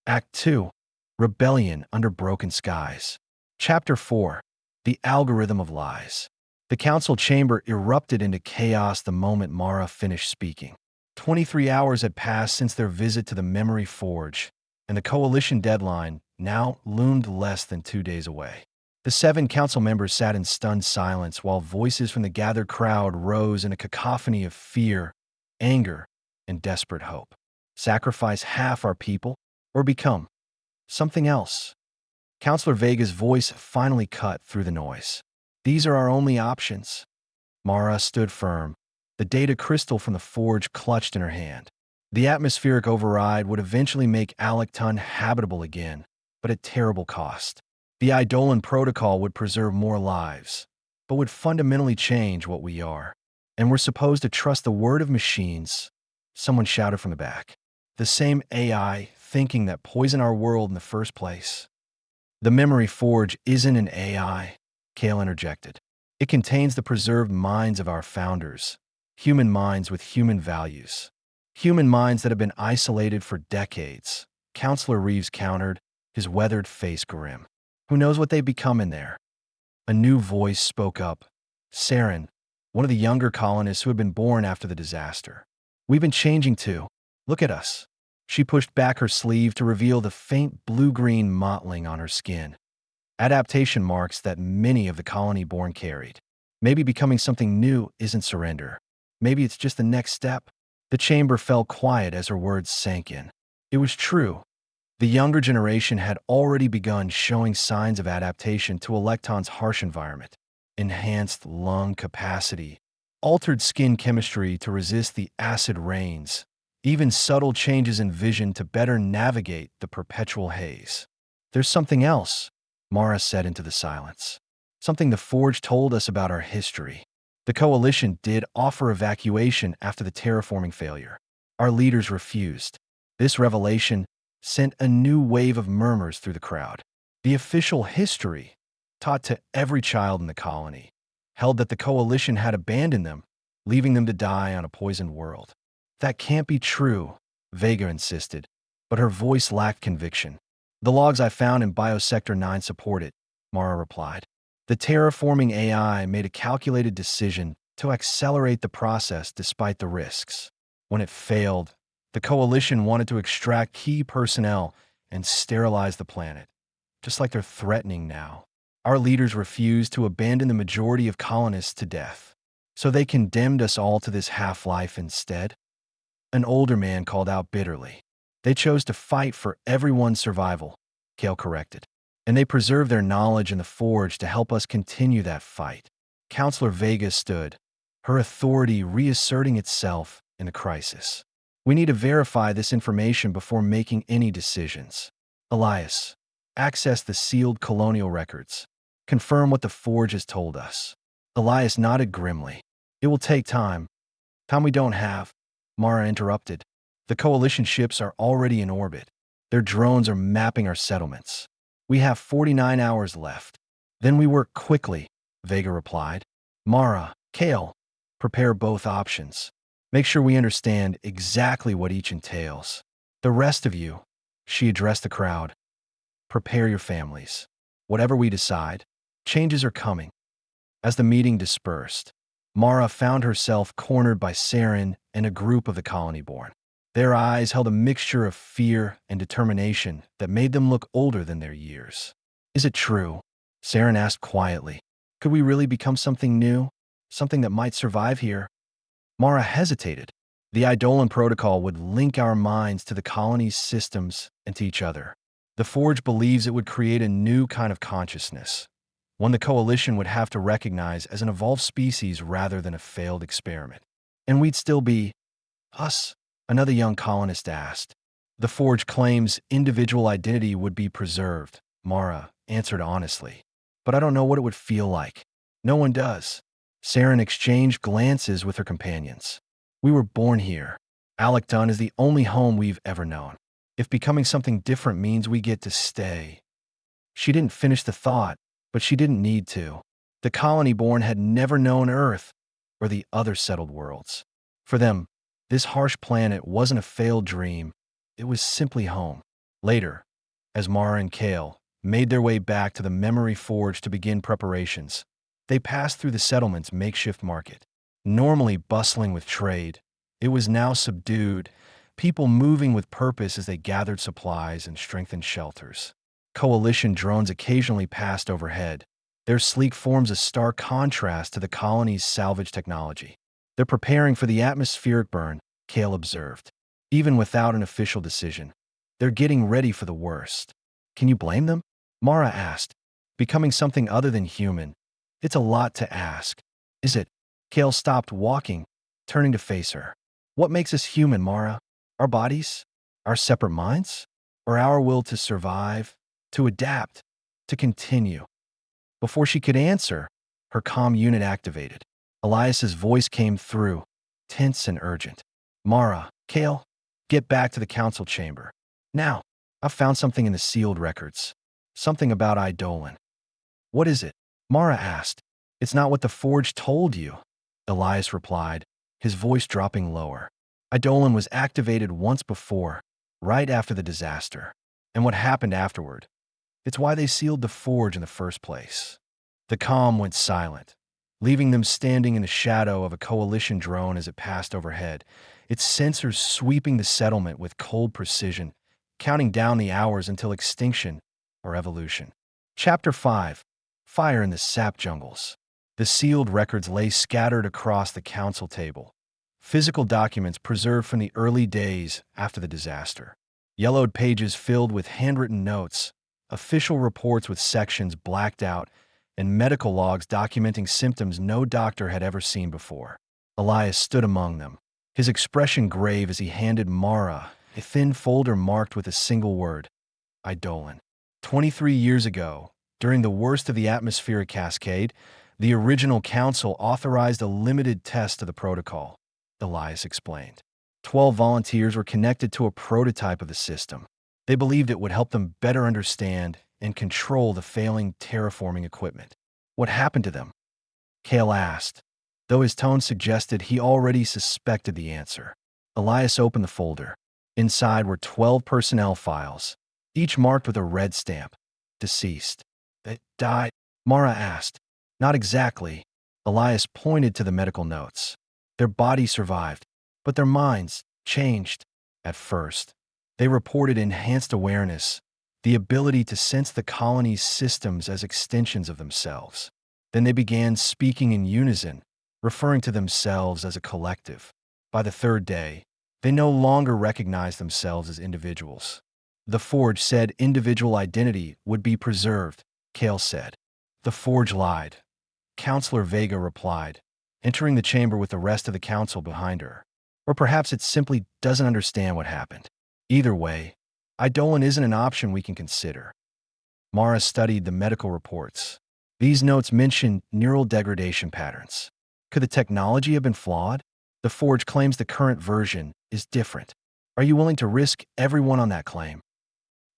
Act 2. Rebellion Under Broken Skies. Chapter 4. The Algorithm of Lies. The council chamber erupted into chaos the moment Mara finished speaking. 23 hours had passed since their visit to the Memory Forge, and the coalition deadline now loomed less than 2 days away. The 7 council members sat in stunned silence while voices from the gathered crowd rose in a cacophony of fear, anger, and desperate hope. Sacrifice half our people or become something else? Counselor Vega's voice finally cut through the noise. These are our only options. Mara stood firm, the data crystal from the forge clutched in her hand. The atmospheric override would eventually make Alecton habitable again, but at terrible cost. The EIDOLON protocol would preserve more lives, but would fundamentally change what we are. And we're supposed to trust the word of machines, someone shouted from the back. The same AI thinking that poisoned our world in the first place. The Memory Forge isn't an AI, Kael interjected. It contains the preserved minds of our founders, human minds with human values. Human minds that have been isolated for decades, Counselor Reeves countered, his weathered face grim. Who knows what they've become in there? A new voice spoke up. Saren, one of the younger colonists who had been born after the disaster. We've been changing too. Look at us. She pushed back her sleeve to reveal the faint blue-green mottling on her skin. Adaptation marks that many of the colony-born carried. Maybe becoming something new isn't surrender. Maybe it's just the next step. The chamber fell quiet as her words sank in. It was true. The younger generation had already begun showing signs of adaptation to Alecton's harsh environment. Enhanced lung capacity, altered skin chemistry to resist the acid rains, even subtle changes in vision to better navigate the perpetual haze. There's something else, Mara said into the silence. Something the Forge told us about our history. The Coalition did offer evacuation after the terraforming failure. Our leaders refused. This revelation sent a new wave of murmurs through the crowd. The official history, taught to every child in the colony, held that the Coalition had abandoned them, leaving them to die on a poisoned world. That can't be true, Vega insisted, but her voice lacked conviction. The logs I found in Biosector 9 support it, Mara replied. The terraforming AI made a calculated decision to accelerate the process despite the risks. When it failed, the Coalition wanted to extract key personnel and sterilize the planet, just like they're threatening now. Our leaders refused to abandon the majority of colonists to death, so they condemned us all to this half-life instead. An older man called out bitterly. They chose to fight for everyone's survival, Kael corrected, and they preserved their knowledge in the Forge to help us continue that fight. Counselor Vega stood, her authority reasserting itself in the crisis. We need to verify this information before making any decisions. Elias, access the sealed colonial records. Confirm what the Forge has told us. Elias nodded grimly. It will take time. Time we don't have. Mara interrupted. The Coalition ships are already in orbit. Their drones are mapping our settlements. We have 49 hours left. Then we work quickly, Vega replied. Mara, Kael, prepare both options. Make sure we understand exactly what each entails. The rest of you, she addressed the crowd, prepare your families. Whatever we decide, changes are coming. As the meeting dispersed, Mara found herself cornered by Saren and a group of the colony-born. Their eyes held a mixture of fear and determination that made them look older than their years. Is it true? Saren asked quietly. Could we really become something new? Something that might survive here? Mara hesitated. The EIDOLON protocol would link our minds to the colony's systems and to each other. The Forge believes it would create a new kind of consciousness, one the Coalition would have to recognize as an evolved species rather than a failed experiment. And we'd still be us, another young colonist asked. The Forge claims individual identity would be preserved, Mara answered honestly. But I don't know what it would feel like. No one does. Saren exchanged glances with her companions. We were born here. Alecton is the only home we've ever known. If becoming something different means we get to stay. She didn't finish the thought, but she didn't need to. The colony-born had never known Earth or the other settled worlds. For them, this harsh planet wasn't a failed dream. It was simply home. Later, as Mara and Kael made their way back to the memory forge to begin preparations, they passed through the settlement's makeshift market. Normally bustling with trade, it was now subdued, people moving with purpose as they gathered supplies and strengthened shelters. Coalition drones occasionally passed overhead, their sleek forms a stark contrast to the colony's salvage technology. They're preparing for the atmospheric burn, Kael observed. Even without an official decision, they're getting ready for the worst. Can you blame them? Mara asked, becoming something other than human. It's a lot to ask. Is it? Kael stopped walking, turning to face her. What makes us human, Mara? Our bodies? Our separate minds? Or our will to survive, to adapt, to continue? Before she could answer, her comm unit activated. Elias's voice came through, tense and urgent. Mara, Kael, get back to the council chamber. Now, I've found something in the sealed records. Something about EIDOLON. What is it? Mara asked. It's not what the forge told you, Elias replied, his voice dropping lower. EIDOLON was activated once before, right after the disaster. And what happened afterward? It's why they sealed the forge in the first place. The comm went silent, leaving them standing in the shadow of a coalition drone as it passed overhead, its sensors sweeping the settlement with cold precision, counting down the hours until extinction or evolution. Chapter 5. Fire in the Sap Jungles. The sealed records lay scattered across the council table, physical documents preserved from the early days after the disaster. Yellowed pages filled with handwritten notes, official reports with sections blacked out, and medical logs documenting symptoms no doctor had ever seen before. Elias stood among them, his expression grave as he handed Mara a thin folder marked with a single word, EIDOLON. 23 years ago, during the worst of the atmospheric cascade, the original council authorized a limited test of the protocol, Elias explained. 12 volunteers were connected to a prototype of the system. They believed it would help them better understand and control the failing terraforming equipment. What happened to them? Kael asked, though his tone suggested he already suspected the answer. Elias opened the folder. Inside were 12 personnel files, each marked with a red stamp. Deceased. They died? Mara asked. Not exactly. Elias pointed to the medical notes. Their bodies survived, but their minds changed. At first, they reported enhanced awareness, the ability to sense the colony's systems as extensions of themselves. Then they began speaking in unison, referring to themselves as a collective. By the third day, they no longer recognized themselves as individuals. The Forge said individual identity would be preserved, Kael said. The Forge lied. Counselor Vega replied, entering the chamber with the rest of the council behind her. Or perhaps it simply doesn't understand what happened. Either way, EIDOLON isn't an option we can consider. Mara studied the medical reports. These notes mention neural degradation patterns. Could the technology have been flawed? The Forge claims the current version is different. Are you willing to risk everyone on that claim?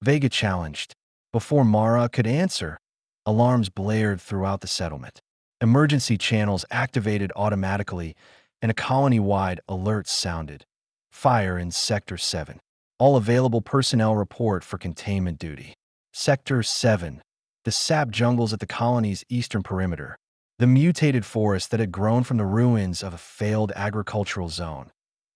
Vega challenged. Before Mara could answer, alarms blared throughout the settlement. Emergency channels activated automatically, and a colony-wide alert sounded. Fire in Sector 7. All available personnel report for containment duty. Sector 7. The sap jungles at the colony's eastern perimeter. The mutated forest that had grown from the ruins of a failed agricultural zone,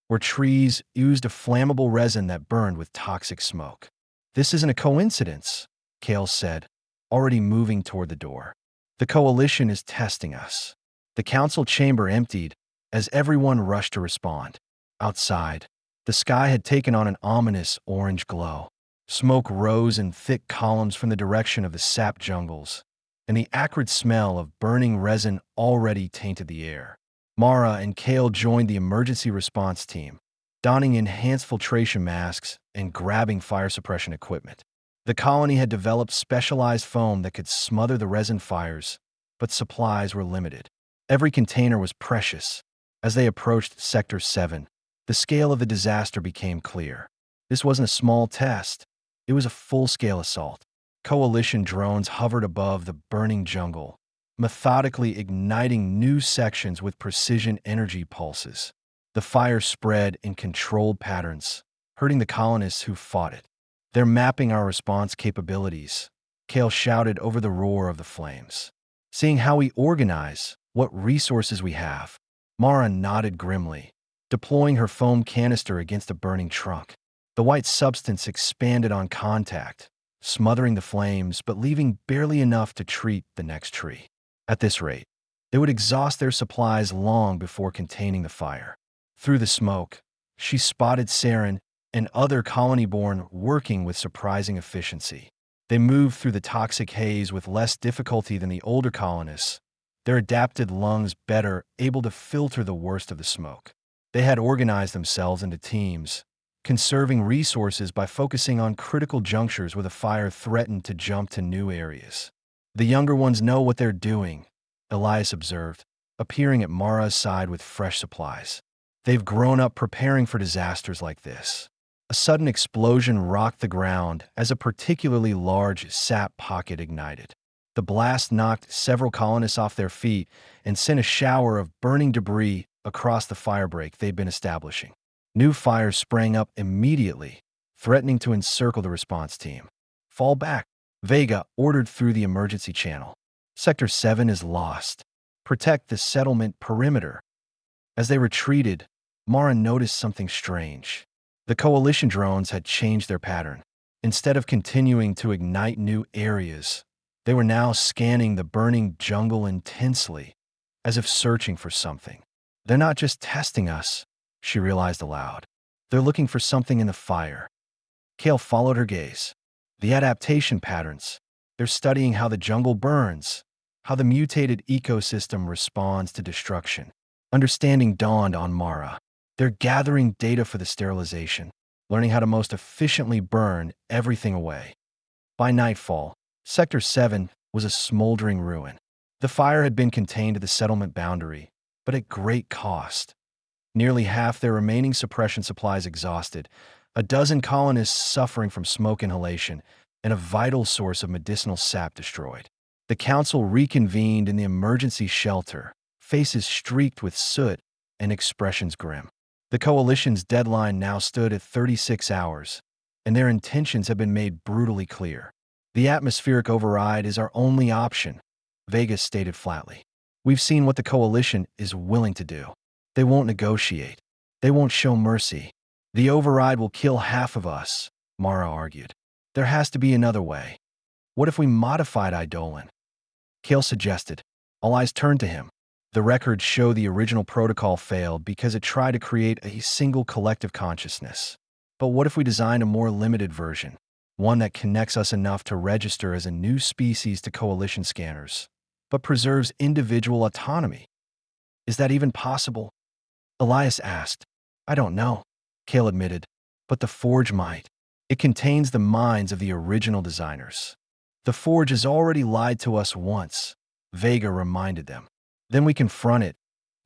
where trees oozed a flammable resin that burned with toxic smoke. This isn't a coincidence, Kael said, already moving toward the door. The coalition is testing us. The council chamber emptied as everyone rushed to respond. Outside, the sky had taken on an ominous orange glow. Smoke rose in thick columns from the direction of the sap jungles, and the acrid smell of burning resin already tainted the air. Mara and Kael joined the emergency response team, donning enhanced filtration masks and grabbing fire suppression equipment. The colony had developed specialized foam that could smother the resin fires, but supplies were limited. Every container was precious. As they approached Sector 7, the scale of the disaster became clear. This wasn't a small test. It was a full-scale assault. Coalition drones hovered above the burning jungle, methodically igniting new sections with precision energy pulses. The fire spread in controlled patterns, hurting the colonists who fought it. They're mapping our response capabilities, Kael shouted over the roar of the flames. Seeing how we organize, what resources we have. Mara nodded grimly, deploying her foam canister against a burning trunk. The white substance expanded on contact, smothering the flames but leaving barely enough to treat the next tree. At this rate, they would exhaust their supplies long before containing the fire. Through the smoke, she spotted Saren and other colony-born working with surprising efficiency. They moved through the toxic haze with less difficulty than the older colonists, their adapted lungs better able to filter the worst of the smoke. They had organized themselves into teams, conserving resources by focusing on critical junctures where the fire threatened to jump to new areas. The younger ones know what they're doing, Elias observed, appearing at Mara's side with fresh supplies. They've grown up preparing for disasters like this. A sudden explosion rocked the ground as a particularly large sap pocket ignited. The blast knocked several colonists off their feet and sent a shower of burning debris across the firebreak they'd been establishing. New fires sprang up immediately, threatening to encircle the response team. Fall back, Vega ordered through the emergency channel. Sector 7 is lost. Protect the settlement perimeter. As they retreated, Mara noticed something strange. The Coalition drones had changed their pattern. Instead of continuing to ignite new areas, they were now scanning the burning jungle intensely, as if searching for something. They're not just testing us, she realized aloud. They're looking for something in the fire. Kael followed her gaze. The adaptation patterns. They're studying how the jungle burns, how the mutated ecosystem responds to destruction. Understanding dawned on Mara. They're gathering data for the sterilization, learning how to most efficiently burn everything away. By nightfall, Sector 7 was a smoldering ruin. The fire had been contained to the settlement boundary, but at great cost. Nearly half their remaining suppression supplies exhausted, a dozen colonists suffering from smoke inhalation, and a vital source of medicinal sap destroyed. The council reconvened in the emergency shelter, faces streaked with soot and expressions grim. The Coalition's deadline now stood at 36 hours, and their intentions have been made brutally clear. The atmospheric override is our only option, Vegas stated flatly. We've seen what the Coalition is willing to do. They won't negotiate. They won't show mercy. The override will kill half of us, Mara argued. There has to be another way. What if we modified EIDOLON? Kael suggested. All eyes turned to him. The records show the original protocol failed because it tried to create a single collective consciousness. But what if we design a more limited version? One that connects us enough to register as a new species to Coalition scanners, but preserves individual autonomy? Is that even possible? Elias asked. I don't know, Kael admitted, but the Forge might. It contains the minds of the original designers. The Forge has already lied to us once, Vega reminded them. Then we confront it,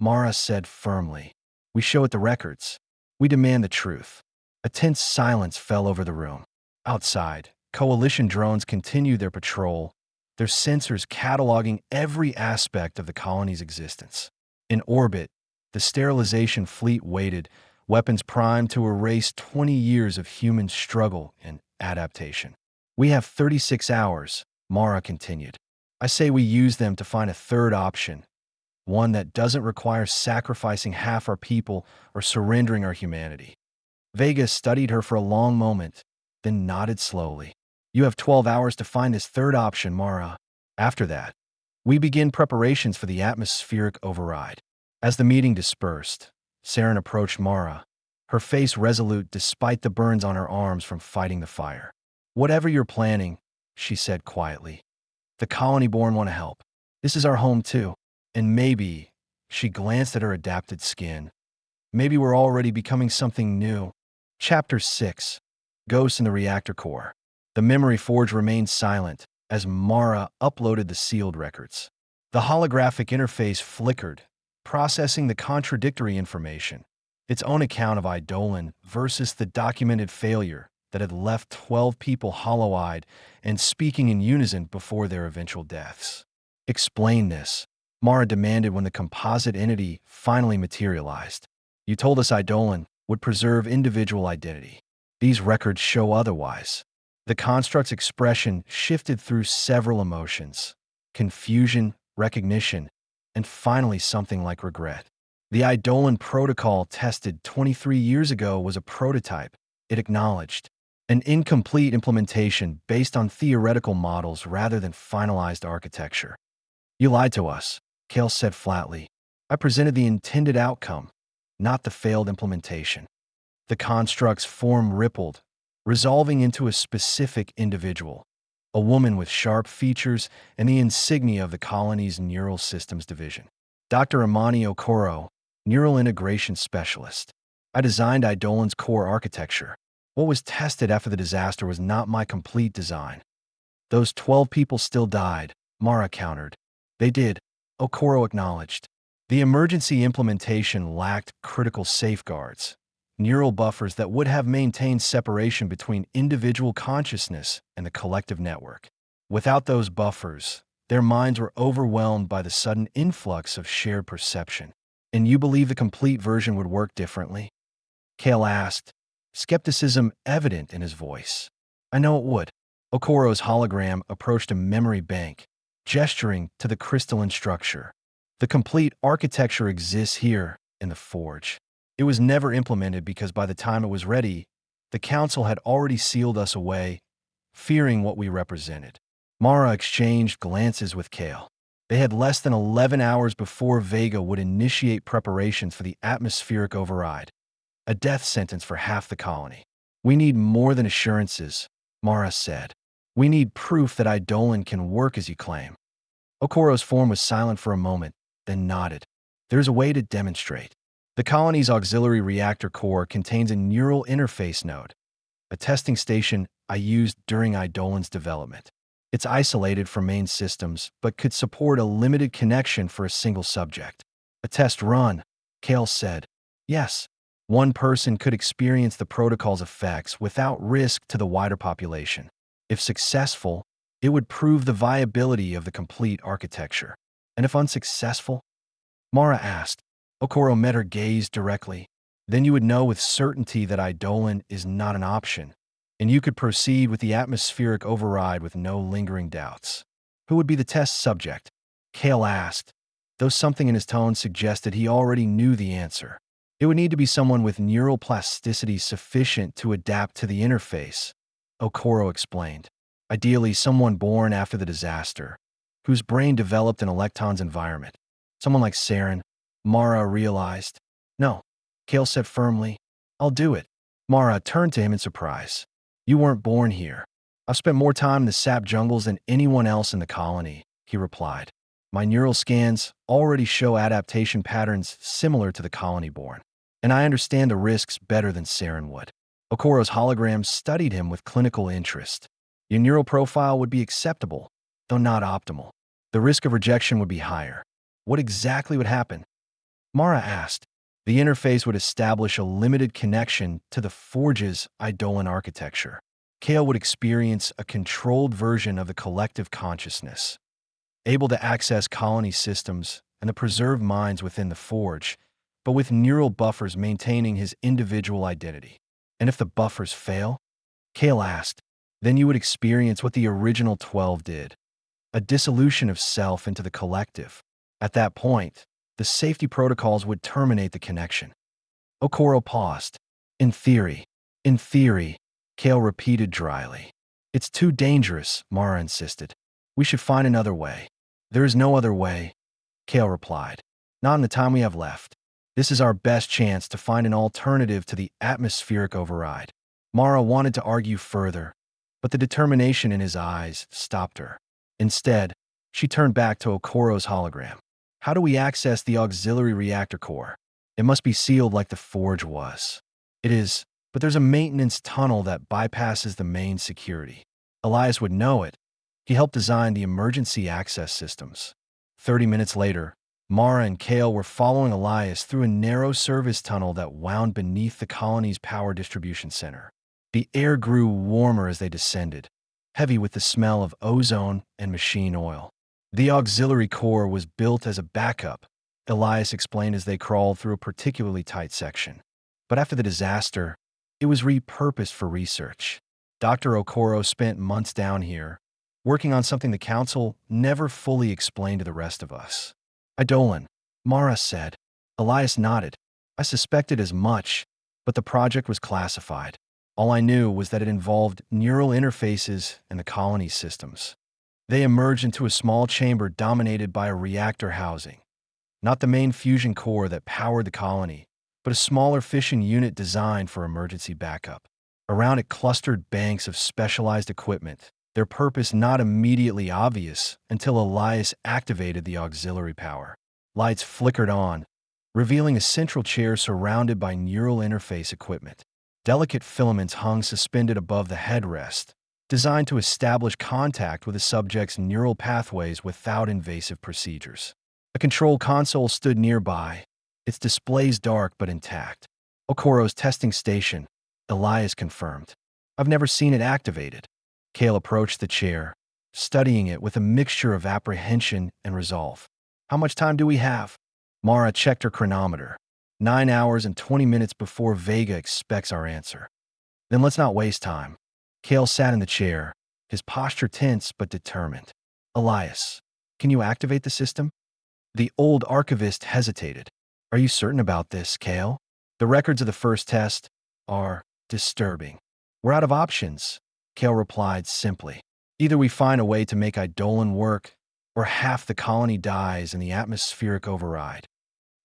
Mara said firmly. We show it the records. We demand the truth. A tense silence fell over the room. Outside, Coalition drones continued their patrol, their sensors cataloging every aspect of the colony's existence. In orbit, the sterilization fleet waited, weapons primed to erase 20 years of human struggle and adaptation. We have 36 hours, Mara continued. I say we use them to find a third option, one that doesn't require sacrificing half our people or surrendering our humanity. Vega studied her for a long moment, then nodded slowly. You have 12 hours to find this third option, Mara. After that, we begin preparations for the atmospheric override. As the meeting dispersed, Saren approached Mara, her face resolute despite the burns on her arms from fighting the fire. Whatever you're planning, she said quietly, the colony-born want to help. This is our home too. And maybe, she glanced at her adapted skin, maybe we're already becoming something new. Chapter 6. Ghosts in the Reactor Core. The memory forge remained silent as Mara uploaded the sealed records. The holographic interface flickered, processing the contradictory information, its own account of EIDOLON versus the documented failure that had left 12 people hollow-eyed and speaking in unison before their eventual deaths. Explain this, Mara demanded when the composite entity finally materialized. You told us EIDOLON would preserve individual identity. These records show otherwise. The construct's expression shifted through several emotions: confusion, recognition, and finally something like regret. The EIDOLON protocol tested 23 years ago was a prototype, it acknowledged. An incomplete implementation based on theoretical models rather than finalized architecture. You lied to us, Kael said flatly. I presented the intended outcome, not the failed implementation. The construct's form rippled, resolving into a specific individual, a woman with sharp features and the insignia of the colony's Neural Systems Division. Dr. Imani Okoro, Neural Integration Specialist. I designed EIDOLON's core architecture. What was tested after the disaster was not my complete design. Those 12 people still died, Mara countered. They did, Okoro acknowledged. The emergency implementation lacked critical safeguards, neural buffers that would have maintained separation between individual consciousness and the collective network. Without those buffers, their minds were overwhelmed by the sudden influx of shared perception. And you believe the complete version would work differently? Kael asked, skepticism evident in his voice. I know it would. Okoro's hologram approached a memory bank, gesturing to the crystalline structure. The complete architecture exists here in the forge. It was never implemented because by the time it was ready, the council had already sealed us away, fearing what we represented. Mara exchanged glances with Kael. They had less than 11 hours before Vega would initiate preparations for the atmospheric override, a death sentence for half the colony. We need more than assurances, Mara said. We need proof that EIDOLON can work as you claim. Okoro's form was silent for a moment, then nodded. There's a way to demonstrate. The colony's auxiliary reactor core contains a neural interface node, a testing station I used during EIDOLON's development. It's isolated from main systems, but could support a limited connection for a single subject. A test run, Kael said. Yes, one person could experience the protocol's effects without risk to the wider population. If successful, it would prove the viability of the complete architecture. And if unsuccessful? Mara asked. Okoro met her gaze directly. Then you would know with certainty that EIDOLON is not an option, and you could proceed with the atmospheric override with no lingering doubts. Who would be the test subject? Kael asked, though something in his tone suggested he already knew the answer. It would need to be someone with neural plasticity sufficient to adapt to the interface, Okoro explained. Ideally, someone born after the disaster, whose brain developed in Alecton's environment. Someone like Saren, Mara realized. No, Kael said firmly. I'll do it. Mara turned to him in surprise. You weren't born here. I've spent more time in the sap jungles than anyone else in the colony, he replied. My neural scans already show adaptation patterns similar to the colony-born, and I understand the risks better than Saren would. Okoro's hologram studied him with clinical interest. Your neural profile would be acceptable, though not optimal. The risk of rejection would be higher. What exactly would happen? Mara asked. The interface would establish a limited connection to the Forge's EIDOLON architecture. Kael would experience a controlled version of the collective consciousness, able to access colony systems and the preserved minds within the Forge, but with neural buffers maintaining his individual identity. And if the buffers fail? Kael asked. Then you would experience what the original 12 did, a dissolution of self into the collective. At that point, the safety protocols would terminate the connection. Okoro paused. In theory, Kael repeated dryly. It's too dangerous, Mara insisted. We should find another way. There is no other way, Kael replied. Not in the time we have left. This is our best chance to find an alternative to the atmospheric override. Mara wanted to argue further, but the determination in his eyes stopped her. Instead, she turned back to Okoro's hologram. How do we access the auxiliary reactor core? It must be sealed like the Forge was. It is, but there's a maintenance tunnel that bypasses the main security. Elias would know it. He helped design the emergency access systems. 30 minutes later, Mara and Kael were following Elias through a narrow service tunnel that wound beneath the colony's power distribution center. The air grew warmer as they descended, heavy with the smell of ozone and machine oil. The auxiliary core was built as a backup, Elias explained as they crawled through a particularly tight section. But after the disaster, it was repurposed for research. Dr. Okoro spent months down here, working on something the Council never fully explained to the rest of us. EIDOLON, Mara said. Elias nodded. I suspected as much, but the project was classified. All I knew was that it involved neural interfaces and the colony's systems. They emerged into a small chamber dominated by a reactor housing. Not the main fusion core that powered the colony, but a smaller fission unit designed for emergency backup. Around it clustered banks of specialized equipment, their purpose not immediately obvious until Elias activated the auxiliary power. Lights flickered on, revealing a central chair surrounded by neural interface equipment. Delicate filaments hung suspended above the headrest, designed to establish contact with the subject's neural pathways without invasive procedures. A control console stood nearby, its displays dark but intact. Okoro's testing station, Elias confirmed. I've never seen it activated. Kael approached the chair, studying it with a mixture of apprehension and resolve. How much time do we have? Mara checked her chronometer. 9 hours and 20 minutes before Vega expects our answer. Then let's not waste time. Kael sat in the chair, his posture tense but determined. Elias, can you activate the system? The old archivist hesitated. Are you certain about this, Kael? The records of the first test are disturbing. We're out of options, Kael replied simply. Either we find a way to make EIDOLON work, or half the colony dies in the atmospheric override.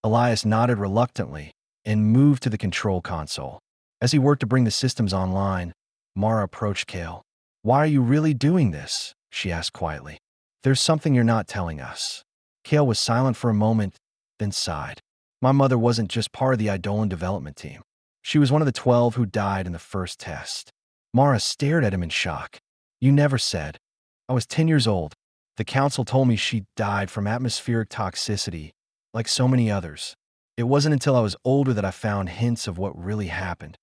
Elias nodded reluctantly and moved to the control console. As he worked to bring the systems online, Mara approached Kael. Why are you really doing this? She asked quietly. There's something you're not telling us. Kael was silent for a moment, then sighed. My mother wasn't just part of the EIDOLON development team. She was one of the 12 who died in the first test. Mara stared at him in shock. You never said. I was 10 years old. The Council told me she died from atmospheric toxicity, like so many others. It wasn't until I was older that I found hints of what really happened.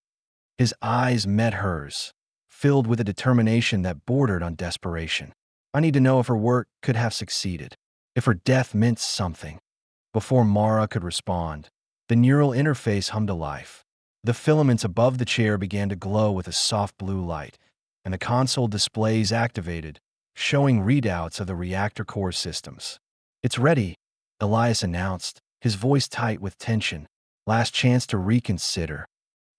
His eyes met hers, filled with a determination that bordered on desperation. I need to know if her work could have succeeded, if her death meant something. Before Mara could respond, the neural interface hummed to life. The filaments above the chair began to glow with a soft blue light, and the console displays activated, showing readouts of the reactor core systems. It's ready, Elias announced, his voice tight with tension. Last chance to reconsider.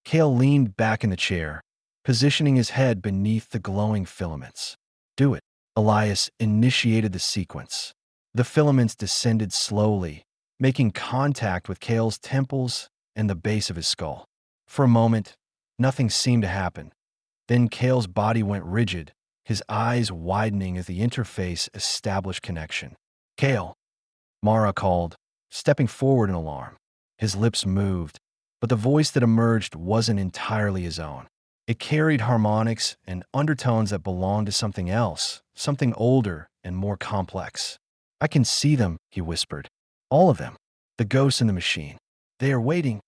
Kael leaned back in the chair, positioning his head beneath the glowing filaments. Do it. Elias initiated the sequence. The filaments descended slowly, making contact with Kael's temples and the base of his skull. For a moment, nothing seemed to happen. Then Kael's body went rigid, his eyes widening as the interface established connection. Kael, Mara called, stepping forward in alarm. His lips moved, but the voice that emerged wasn't entirely his own. It carried harmonics and undertones that belonged to something else, something older and more complex. I can see them, he whispered. All of them. The ghosts in the machine. They are waiting,